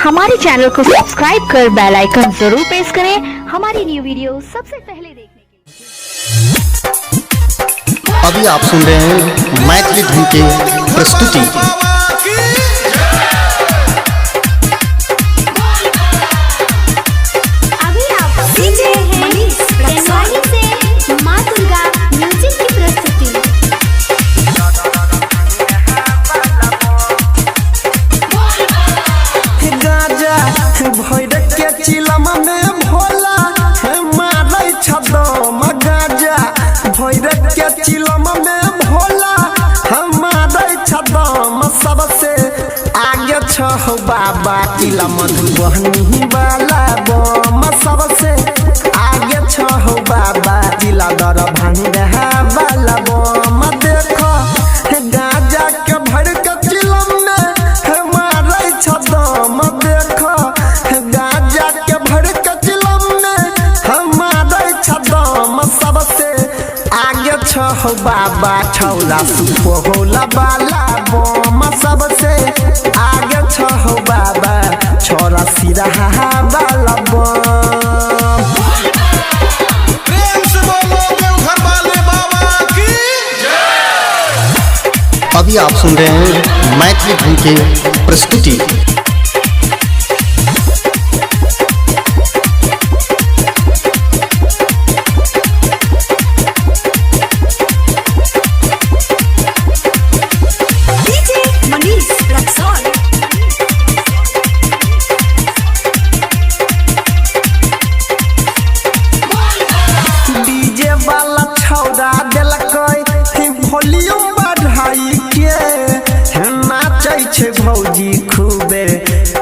हमारे चैनल को सब्सक्राइब कर बेल आइकन जरूर प्रेस करें हमारी न्यू वीडियो सबसे पहले देखने के लिए। अभी आप सुन रहे हैं मैथिली धुन की प्रस्तुति। भैरव के चिलम में भोला मारै छदम गाजा, भैरव के चिलम में भोला मारै छदम, सबसे आगे छह बाबा चिलम मधुबनी वाला बम, सबसे आगे छह बाबा जिला दरभंगा वाला बम। देखो गाजा के भर के चिलम में मारै छदम, देखो गाजा के भर के चिलम में हमारे छदम, सबसे आगे छह बाबा छौला सुपौला वाला बम, सबसे आगे छह बाबा छोरा सिरहा वाला बम। प्रेम से बोलो देवघर वाले बाबा की जय। अभी आप सुन रहे हैं मैथिली धुन की प्रस्तुति। डीजे वाला छौड़ा देलकै वॉल्यूम बढ़ाई के, नाचै छै भौजी खूबे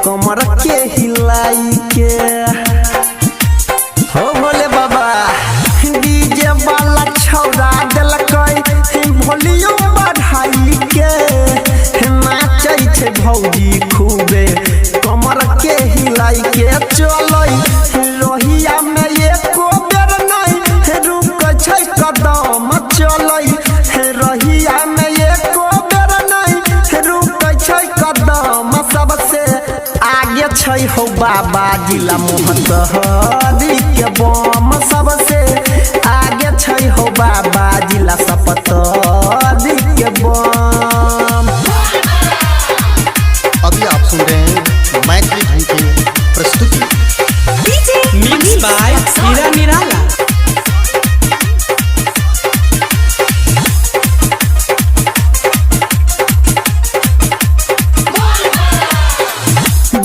कमर के हिलाई के। हो बोले बाबा डीजे वाला छौड़ा देलकै वॉल्यूम बढ़ाई के, नाचै छै भौजी खूबे कमर के हिलाई के। चलै रोहिया में एको बेर नहीं रुकै छै कदम, चलै रहिया में एको बेर नहीं रुकै छै कदम, सबसे आगे छै हो बाबा जिला मोहतहरी के बम, सबसे आगे छै हो बाबा जिला सपतरी के बम। अभी आप सुन रहे हैं मैथिली धुन की प्रस्तुति। मिक्स बाय हीरा निराला।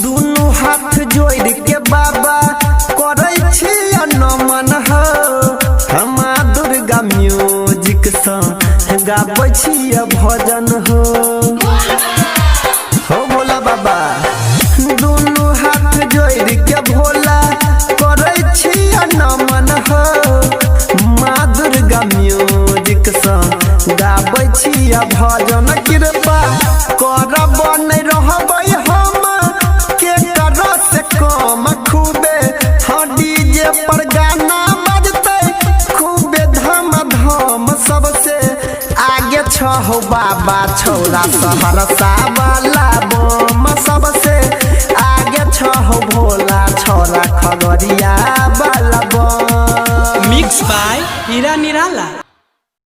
दुनू हाथ जोड़ के बाबा करै छी नमन हो, हमा दुर्गा म्यूजिक सँ गाबै छी भजन हो। हो भोला बाबा दुनू हाथ जोड़ के भोला करै छी नमन हो, माँ दुर्गा म्यूजिक सँ गाबै छी भजन। कृपा करब नहीं रहबै हम के कर से कम, खूबे डीजे पर गाना बजते खूबे धम धम, सबसे आगे छह बाबा छौरा सहरसा वाला बम, सबसे आगे छह भोला छोरा खगड़िया वाला बम। मिक्स बाय हीरा निराला।